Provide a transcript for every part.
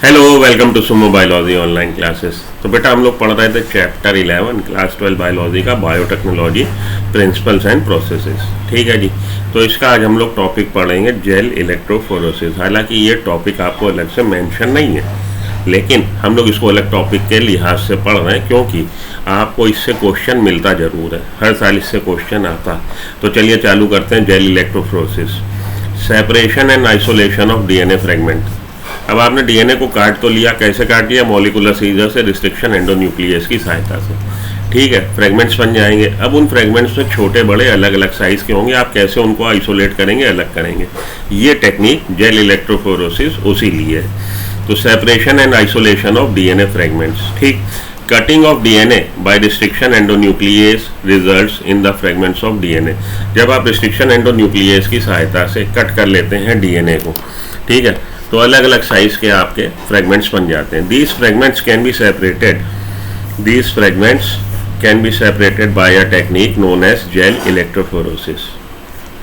Hello, welcome to sumo biology online classes. तो बेटा हम लोग पढ़ रहे थे चैप्टर 11 क्लास 12 बायोलॉजी का बायोटेक्नोलॉजी प्रिंसिपल्स एंड प्रोसेसेस। ठीक है जी। तो इसका आज हम लोग टॉपिक पढ़ेंगे जेल इलेक्ट्रोफोरेसिस। हालांकि ये टॉपिक आपको अलग से मेंशन नहीं है, लेकिन हम लोग इसको अलग टॉपिक के लिहाज से पढ़ रहे हैं क्योंकि आपको इससे क्वेश्चन मिलता ज़रूर है, हर साल इससे क्वेश्चन आता। तो चलिए चालू करते हैं। Gel electrophoresis, separation and isolation of DNA fragment. अब आपने डीएनए को काट तो लिया, कैसे काट लिया? मॉलिकुलर सीजर से, रिस्ट्रिक्शन एंडोन्यूक्लियस की सहायता से। ठीक है, फ्रेगमेंट्स बन जाएंगे। अब उन फ्रेगमेंट्स में छोटे बड़े अलग अलग साइज़ के होंगे, आप कैसे उनको आइसोलेट करेंगे, अलग करेंगे। ये टेक्निक जेल इलेक्ट्रोफोरेसिस उसी लिए है। तो separation and isolation of DNA fragments. ठीक, cutting of DNA by restriction endonuclease results in the fragments of DNA. जब आप रिस्ट्रिक्शन एंडोन्यूक्लियस की सहायता से कट कर लेते हैं डीएनए को, ठीक है, तो अलग अलग साइज के आपके फ्रेगमेंट्स बन जाते हैं। These fragments can be separated by a technique known as gel electrophoresis.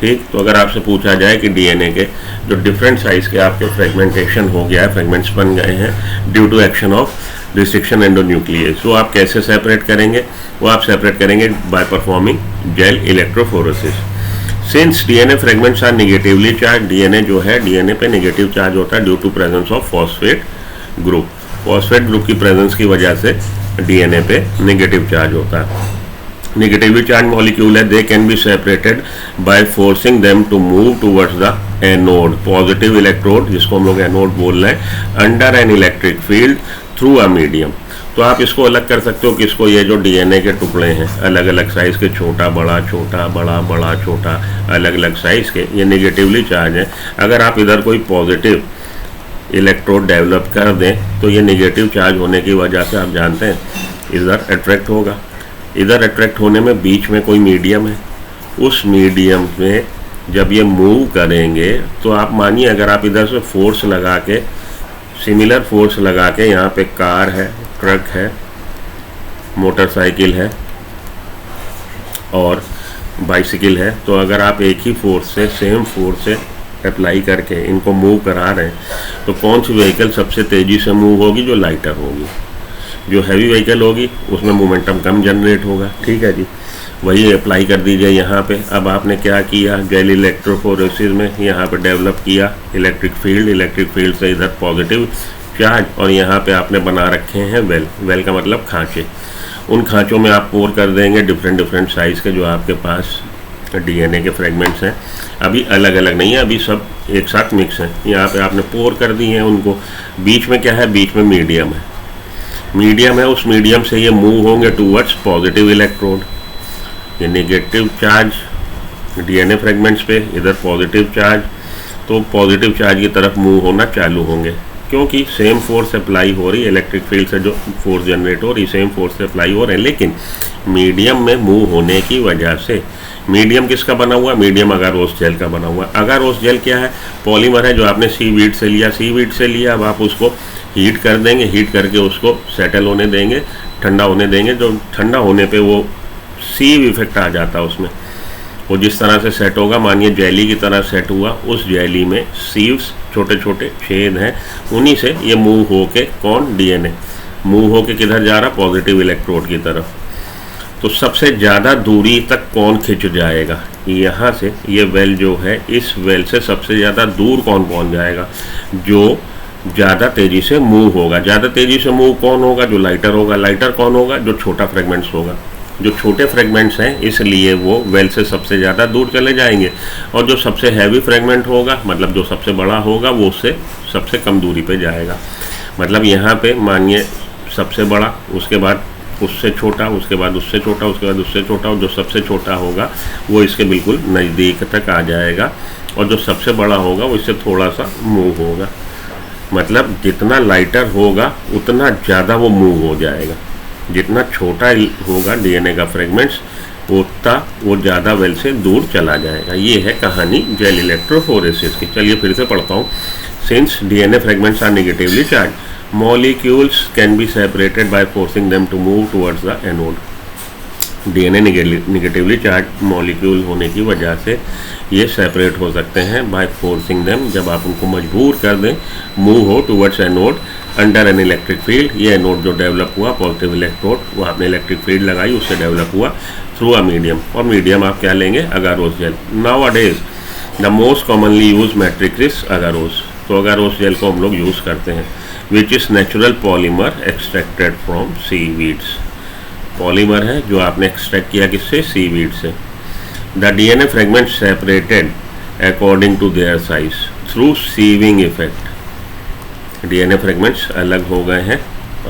ठीक, तो अगर आपसे पूछा जाए कि डीएनए के जो डिफरेंट साइज के आपके फ्रेगमेंटेशन हो गया है, फ्रेगमेंट्स बन गए हैं due to action of restriction endonuclease, वो आप कैसे सेपरेट करेंगे? वो आप सेपरेट करेंगे by performing gel electrophoresis. Since DNA fragments are negatively charge, DNA जो है, डीएनए पे नेगेटिव चार्ज होता है due to presence of phosphate group. Phosphate group की प्रेजेंस की वजह से डीएनए पे नेगेटिव चार्ज होता है। नेगेटिवली चार्ज मॉलिक्यूल है, they can be separated by forcing them to move towards the anode, positive electrode जिसको हम लोग एनोड बोल रहे हैं, under an electric field through a medium. तो आप इसको अलग कर सकते हो किसको? ये जो डीएनए के टुकड़े हैं अलग अलग साइज के, छोटा बड़ा छोटा बड़ा बड़ा छोटा, अलग अलग साइज के, ये नेगेटिवली चार्ज है। अगर आप इधर कोई पॉजिटिव इलेक्ट्रोड डेवलप कर दें तो ये नेगेटिव चार्ज होने की वजह से आप जानते हैं इधर अट्रैक्ट होगा। इधर अट्रैक्ट होने में बीच में कोई मीडियम है, उस मीडियम में जब ये मूव करेंगे तो आप मानिए अगर आप इधर से फोर्स लगा के, सिमिलर फोर्स लगा के, यहाँ पे कार है, ट्रक है, मोटरसाइकिल है और बाइसिकल है, तो अगर आप एक ही फोर्स से, सेम फोर्स से अप्लाई करके इनको मूव करा रहे हैं तो कौन सी व्हीकल सबसे तेज़ी से मूव होगी? जो लाइटर होगी। जो हैवी व्हीकल होगी उसमें मोमेंटम कम जनरेट होगा। ठीक है जी, वही अप्लाई कर दीजिए यहाँ पे। अब आपने क्या किया? जेल इलेक्ट्रोफोरेसिस में यहाँ पे डेवलप किया इलेक्ट्रिक फील्ड, इलेक्ट्रिक फील्ड से इधर पॉजिटिव चार्ज, और यहाँ पे आपने बना रखे हैं वेल। वेल का मतलब खांचे। उन खांचों में आप पोर कर देंगे डिफरेंट साइज़ के जो आपके पास डीएनए के फ्रेगमेंट्स हैं। अभी अलग अलग नहीं है, अभी सब एक साथ मिक्स हैं। यहाँ पे आपने पोर कर दी हैं उनको। बीच में क्या है? बीच में मीडियम है। मीडियम है, उस मीडियम से ये मूव होंगे टूवर्ड्स पॉजिटिव इलेक्ट्रोड। ये नेगेटिव चार्ज डीएनए फ्रेगमेंट्स पे, इधर पॉजिटिव चार्ज, तो पॉजिटिव चार्ज की तरफ मूव होना चालू होंगे क्योंकि सेम फोर्स अप्लाई हो रही है। इलेक्ट्रिक फील्ड से जो फोर्स जनरेट हो रही है सेम फोर्स से अप्लाई हो रहे हैं, लेकिन मीडियम में मूव होने की वजह से, मीडियम किसका बना हुआ? मीडियम अगारोस जेल का बना हुआ। अगारोस जेल क्या है? पॉलीमर है जो आपने सीवीड से लिया। सीवीड से लिया, अब आप उसको हीट कर देंगे, हीट करके उसको सेटल होने देंगे, ठंडा होने देंगे। जो ठंडा होने पे वो सीव इफेक्ट आ जाता है उसमें, वो जिस तरह से सेट होगा, मानिए जेली की तरह सेट हुआ, उस जेली में सीव्स, छोटे छोटे छेद हैं, उन्हीं से ये मूव होके, कौन? डीएनए मूव होके किधर जा रहा? पॉजिटिव इलेक्ट्रोड की तरफ। तो सबसे ज़्यादा दूरी तक कौन खिंच जाएगा? यहाँ से ये वेल जो है, इस वेल से सबसे ज़्यादा दूर कौन पहुँच जाएगा? जो ज़्यादा तेज़ी से मूव होगा। ज़्यादा तेज़ी से मूव कौन होगा? जो लाइटर होगा। लाइटर कौन होगा? जो छोटा फ्रेगमेंट्स होगा। जो छोटे फ्रेगमेंट्स हैं इसलिए वो वेल से सबसे ज़्यादा दूर चले जाएंगे, और जो सबसे हैवी फ्रेगमेंट होगा, मतलब जो सबसे बड़ा होगा, वो उससे सबसे कम दूरी पे जाएगा। मतलब यहाँ पे मानिए सबसे बड़ा, उसके बाद उससे छोटा, उसके बाद उससे छोटा, उसके बाद उससे छोटा, और जो सबसे छोटा होगा वो इसके बिल्कुल नज़दीक तक आ जाएगा, और जो सबसे बड़ा होगा वो इससे थोड़ा सा मूव होगा। मतलब जितना लाइटर होगा उतना ज़्यादा वो मूव हो जाएगा। जितना छोटा होगा डीएनए का फ्रेगमेंट्स, उतना वो ज़्यादा वेल से दूर चला जाएगा। ये है कहानी जेल इलेक्ट्रोफोरेसिस की। चलिए फिर से पढ़ता हूँ। Since DNA fragments are negatively charge, molecules can be separated by forcing them to move towards the anode. DNA negatively charge molecule होने की वजह से ये सेपरेट हो सकते हैं बाय फोर्सिंग देम, जब आप उनको मजबूर कर दें, मूव हो towards anode under an electric field, ये नोड जो डेवलप हुआ पॉजिटिव इलेक्ट्रोड, वो आपने इलेक्ट्रिक फील्ड लगाई, उससे डेवलप हुआ थ्रू अ मीडियम, और मीडियम आप क्या लेंगे, agarose gel. Nowadays the most commonly use matrix is agarose, तो अगारोस जेल को हम लोग यूज़ करते हैं, which is natural polymer extracted from seaweeds, polymer है जो आपने एक्सट्रैक्ट किया किससे, सीवीड से। The DNA fragment separated according to their size through sieving effect, DNA fragments अलग हो गए हैं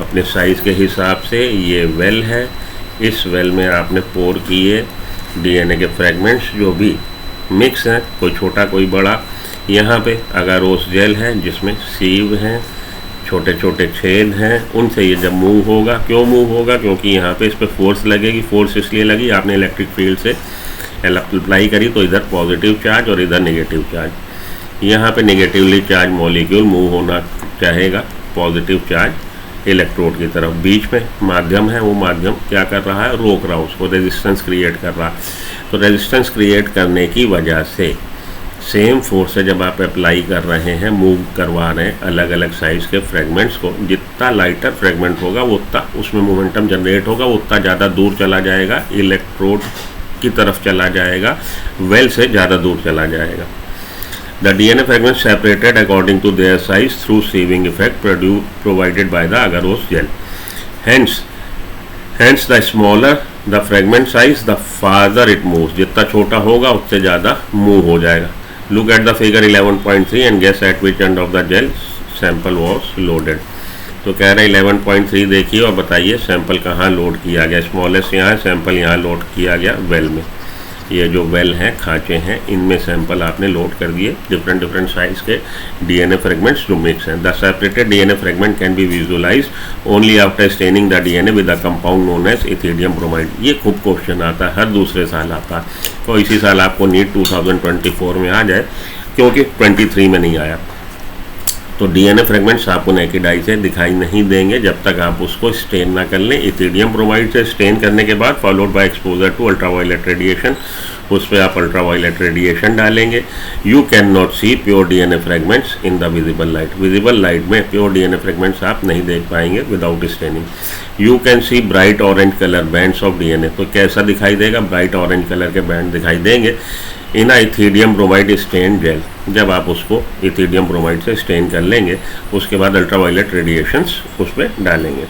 अपने साइज़ के हिसाब से। ये वेल है, इस वेल में आपने पोर किए डीएनए के फ्रेगमेंट्स जो भी मिक्स हैं, कोई छोटा कोई बड़ा। यहाँ पे अगारोस जेल है जिसमें सीव हैं, छोटे छोटे छेद हैं, उनसे ये जब मूव होगा, क्यों मूव होगा, क्योंकि यहाँ पे इस पर फोर्स लगेगी। फोर्स इसलिए लगी, आपने इलेक्ट्रिक फील्ड से अप्लाई करी तो इधर पॉजिटिव चार्ज और इधर नेगेटिव चार्ज। यहाँ पे नेगेटिवली चार्ज मॉलिक्यूल मूव होना चाहेगा पॉजिटिव चार्ज इलेक्ट्रोड की तरफ, बीच में माध्यम है, वो माध्यम क्या कर रहा है, रोक रहा है उसको, रेजिस्टेंस क्रिएट कर रहा है। तो रेजिस्टेंस क्रिएट करने की वजह से सेम फोर्स से जब आप अप्लाई कर रहे हैं, मूव करवा रहे हैं अलग अलग साइज़ के फ्रेगमेंट्स को, जितना लाइटर फ्रेगमेंट होगा वो उतना उसमें मोमेंटम जनरेट होगा, वो उतना ज़्यादा दूर चला जाएगा, इलेक्ट्रोड की तरफ चला जाएगा, वेल से ज़्यादा दूर चला जाएगा। The DNA fragment separated according to their size through sieving effect provided by the agarose gel. Hence the smaller the fragment size, the farther it moves, जितना छोटा होगा उससे ज़्यादा मूव हो जाएगा। Look at the figure 11.3 and guess at which end of the gel sample was loaded। तो कह रहे 11.3 देखिए और बताइए सैंपल कहाँ लोड किया गया। स्मॉलेस्ट यहाँ है, सैंपल यहाँ लोड किया गया वेल में। ये जो वेल हैं, खाँचे हैं, इनमें सैंपल आपने लोड कर दिए, डिफरेंट डिफरेंट साइज के डीएनए फ्रेगमेंट्स जो मिक्स हैं। The separated DNA fragment can be visualise only after staining the DNA with a compound known as ethidium bromide. ये खूब क्वेश्चन आता है, हर दूसरे साल आता है, कोई इसी साल आपको नीट 2024 में आ जाए, क्योंकि 23 में नहीं आया। तो डीएनए फ्रेगमेंट्स आपको नेकेड आई से दिखाई नहीं देंगे जब तक आप उसको स्टेन ना कर लें। इथिडियम ब्रोमाइड से स्टेन करने के बाद followed by exposure to ultraviolet radiation, उस पर आप अल्ट्रावायलेट रेडिएशन डालेंगे। You can not see pure DNA fragments in the visible light, visible light में प्योर डीएनए फ्रेगमेंट्स आप नहीं देख पाएंगे without staining. You can see bright orange colour bands of DNA, तो कैसा दिखाई देगा, ब्राइट ऑरेंज कलर के बैंड दिखाई देंगे in ethidium bromide stain gel. जब आप उसको इथिडियम ब्रोमाइड से स्टेन कर लेंगे, उसके बाद अल्ट्रावायलेट रेडिएशंस उस पर डालेंगे।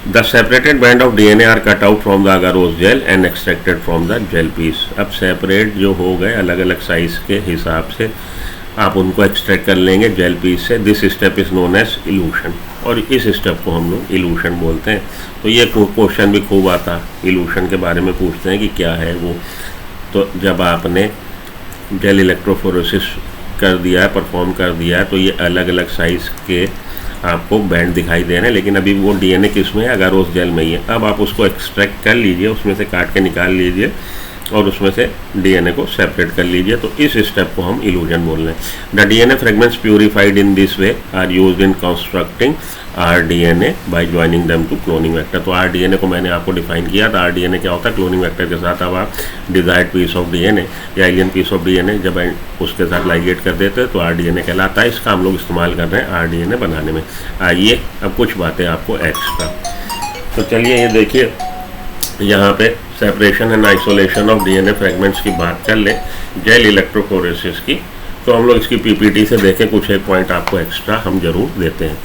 The separated band of DNA are cut out from the agarose gel and extracted from the gel piece. अब सेपरेट जो हो गए अलग अलग साइज के हिसाब से आप उनको एक्सट्रैक्ट कर लेंगे जेल पीस से। This step is known as elution, और इस स्टेप को हम लोग इल्यूशन बोलते हैं। तो ये क्वेश्चन भी खूब आता है, इल्यूशन के बारे में पूछते हैं कि क्या है वो। तो जब आपने जेल इलेक्ट्रोफोरेसिस कर दिया है, परफॉर्म कर दिया है, तो ये अलग अलग साइज़ के आपको बैंड दिखाई दे रहे हैं, लेकिन अभी वो डीएनए किस में है, अगारोस जेल में ही है। अब आप उसको एक्सट्रैक्ट कर लीजिए, उसमें से काट के निकाल लीजिए और उसमें से डीएनए को सेपरेट कर लीजिए। तो इस स्टेप को हम इल्यूजन बोल रहे हैं। The DNA fragments purified in this way are used in constructing rDNA by joining them to cloning vector. तो आरडीएनए को मैंने आपको डिफाइन किया था। आरडीएनए क्या होता है, क्लोनिंग वेक्टर के साथ अब आप डिजायर्ड पीस ऑफ डीएनए या एलियन पीस ऑफ डीएनए जब उसके साथ लाइगेट कर देते हैं तो आरडीएनए कहलाता है। इसका हम लोग इस्तेमाल कर रहे हैं आरडीएनए बनाने में। आइए अब कुछ बातें आपको एक्स्ट्रा, तो चलिए ये देखिए यहाँ पे separation and isolation of DNA fragments की बात कर ले जेल इलेक्ट्रोफोरेसिस की। तो हम लोग इसकी पीपीटी से देखें, कुछ एक पॉइंट आपको एक्स्ट्रा हम जरूर देते हैं।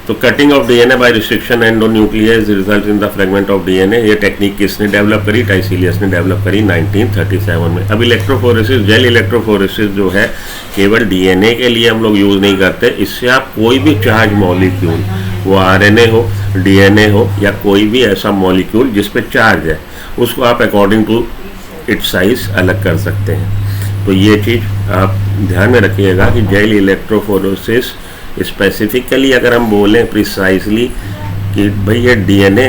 तो cutting of DNA by restriction endonuclease result in the fragment of DNA, ये टेक्निक किसने डेवलप करी, टाइसिलियस ने डेवलप करी 1937 में। अब इलेक्ट्रोफोरेसिस, जेल इलेक्ट्रोफोरेसिस जो है केवल डीएनए के लिए हम लोग यूज़ नहीं करते। इससे आप कोई भी चार्ज मॉलिक्यूल, वो आरएनए हो, डीएनए हो या कोई भी ऐसा मॉलिक्यूल जिस पे चार्ज है, उसको आप अकॉर्डिंग टू इट्स साइज अलग कर सकते हैं। तो ये चीज़ आप ध्यान में रखिएगा कि जेल इलेक्ट्रोफोरेसिस स्पेसिफिकली अगर हम बोलें प्रिसाइजली कि भाई ये डीएनए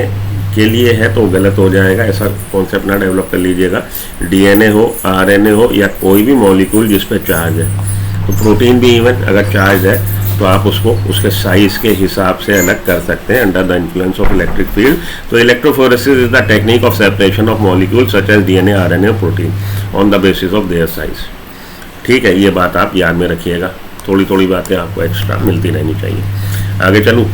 के लिए है तो गलत हो जाएगा, ऐसा कॉन्सेप्ट ना डेवलप कर लीजिएगा। डीएनए हो, आरएनए हो या कोई भी मॉलिक्यूल जिस पे चार्ज है, तो प्रोटीन भी इवन अगर चार्ज है तो आप उसको उसके साइज के हिसाब से अलग कर सकते हैं under the influence of electric field. तो electrophoresis is the technique of separation of molecule such as DNA, RNA और protein on the basis of their size. ठीक है, ये बात आप याद में रखिएगा, थोड़ी थोड़ी बातें आपको एक्स्ट्रा मिलती रहनी चाहिए। आगे चलूँ।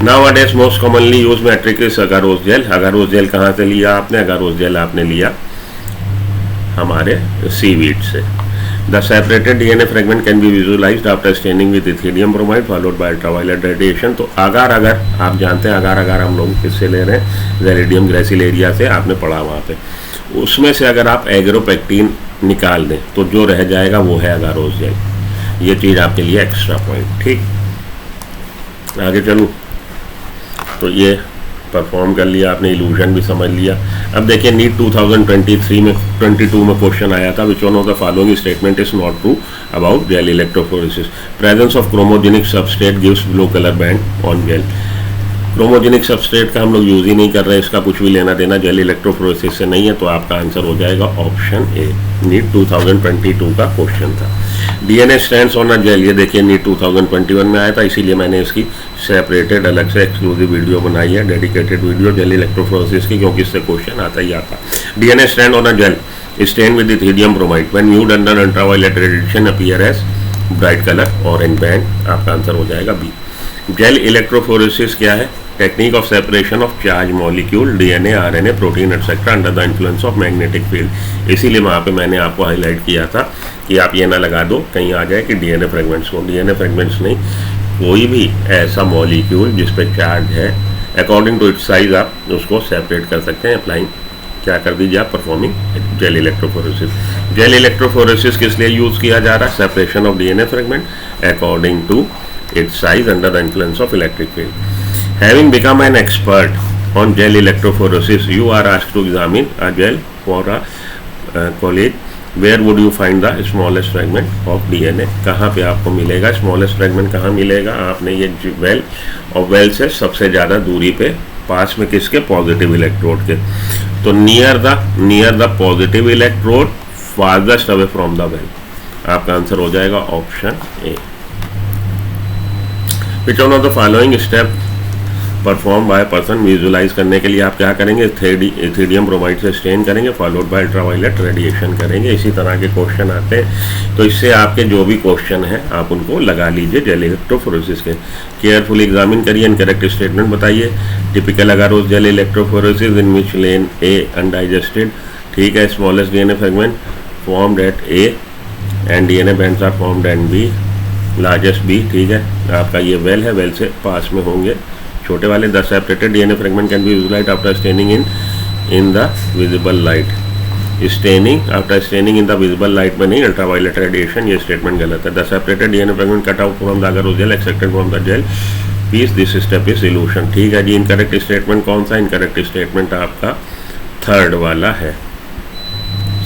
Nowadays most commonly use matrix is agarose gel. Agarose gel कहाँ से लिया आपने? अगारोस जेल आपने लिया हमारे सीवीड से। The separated DNA fragment can be visualised after staining with ethidium bromide followed by ultraviolet radiation. तो अगार अगर आप जानते हैं, अगार हम लोग किससे ले रहे हैं? जेलिडियम ग्रेसिलेरिया से, आपने पढ़ा वहाँ पे। उसमें से अगर आप एग्रोपेक्टिन निकाल दें तो जो रह जाएगा वो है अगारोस जेल। ये चीज़ आपके लिए एक्स्ट्रा पॉइंट। ठीक, आगे चलूँ। तो ये परफॉर्म कर लिया आपने, इल्यूजन भी समझ लिया। अब देखिए नीट 2022 में क्वेश्चन आया था, which one of the following statement is not true about gel electrophoresis? Presence of chromogenic substrate gives blue colour band on gel. Chromogenic substrate का हम लोग यूज ही नहीं कर रहे, इसका कुछ भी लेना देना जेल इलेक्ट्रोफोरेसिस से नहीं है, तो आपका आंसर हो जाएगा ऑप्शन ए। नीट 2022 का क्वेश्चन था। DNA stands on a gel, ये देखिए नीट 2021 में आया था, इसीलिए मैंने इसकी सेपरेटेड अलग से एक्सक्लूसिव वीडियो बनाई है, डेडिकेटेड वीडियो जेल इलेक्ट्रोफोरेसिस की, क्योंकि इससे क्वेश्चन आता ही आता। DNA stand on a gel stain with ethidium bromide when used under ultraviolet radiation appear as bright colour orange band. आपका आंसर हो जाएगा बी। जेल इलेक्ट्रोफोरेसिस क्या है? Technique of separation of charge molecule, DNA, RNA, protein etcetera under the influence of magnetic field. इसीलिए वहाँ पे मैंने आपको हाईलाइट किया था कि आप ये ना लगा दो कहीं आ जाए कि डीएनए फ्रेगमेंट्स को। डीएनए फ्रेगमेंट्स नहीं, कोई भी ऐसा मॉलिक्यूल जिस पे चार्ज है, अकॉर्डिंग टू इट्स साइज आप उसको सेपरेट कर सकते हैं। अप्लाइंग क्या कर दीजिए आप? Performing gel electrophoresis. Gel electrophoresis किस लिए यूज़ किया जा रहा है? Separation of DNA fragment according to its size under the influence of electric field. Having become an expert on gel electrophoresis, you are asked to examine a gel for a college. Where would you find the smallest fragment of DNA? कहाँ पे आपको मिलेगा smallest fragment? कहाँ मिलेगा? आपने ये well और well से सबसे ज़्यादा दूरी पे, पास में किसके? पॉजिटिव इलेक्ट्रोड के। तो near the positive electrode, farthest away from the well. आपका आंसर हो जाएगा option A. Which one of the following step perform by person? Visualise करने के लिए आप क्या करेंगे? इथेरियम ब्रोमाइड से स्टेन करेंगे, फॉलोड बाय अल्ट्रावायलेट रेडिएशन करेंगे। इसी तरह के क्वेश्चन आते हैं, तो इससे आपके जो भी क्वेश्चन हैं आप उनको लगा लीजिए जेल इलेक्ट्रोफोरेसिस के। केयरफुली एग्जामिन करिए, इनकरेक्ट स्टेटमेंट बताइए। Typical agarose gel electrophoresis in which lane A undigested. ठीक है, smallest DNA fragment formed at A end DNA bands are formed at B, largest B. ठीक है, आपका ये वेल है, वेल से पास में होंगे छोटे वाले। The separated DNA fragment can be visualised after staining in the visible light. Staining after staining in the visible light में नहीं, अल्ट्रावायलेट रेडिएशन, ये स्टेटमेंट गलत है। The separated DNA fragment cut out from the agarose gel extracted from the gel piece, this step is elution. ठीक है जी, incorrect statement कौन सा? Incorrect statement आपका थर्ड वाला है।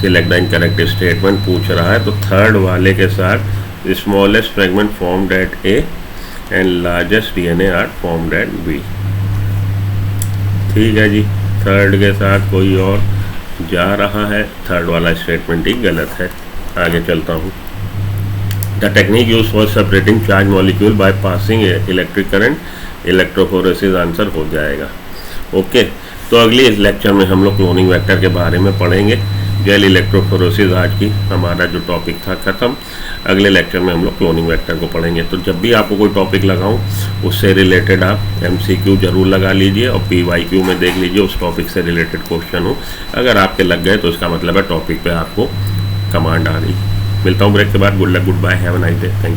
सिलेक्ट द इनकरेक्ट स्टेटमेंट पूछ रहा है, तो थर्ड वाले के साथ smallest fragment formed at A and largest DNA are formed at B। ठीक है जी, थर्ड के साथ कोई और जा रहा है, थर्ड वाला स्टेटमेंट ही गलत है। आगे चलता हूँ। The technique use for separating charge molecule by passing electric current, electrophoresis answer हो जाएगा। ओके, तो अगले लेक्चर में हम लोग क्लोनिंग वेक्टर के बारे में पढ़ेंगे। जेल इलेक्ट्रोफोरेसिस आज की हमारा जो टॉपिक था खत्म। अगले लेक्चर में हम लोग क्लोनिंग वेक्टर को पढ़ेंगे। तो जब भी आपको कोई टॉपिक लगाऊं उससे रिलेटेड आप MCQ जरूर लगा लीजिए और PYQ में देख लीजिए उस टॉपिक से रिलेटेड क्वेश्चन हो। अगर आपके लग गए तो इसका मतलब है टॉपिक पे आपको कमांड आ रही। मिलता हूँ ब्रेक के बाद। Good luck, goodbye, have a nice day, thank you.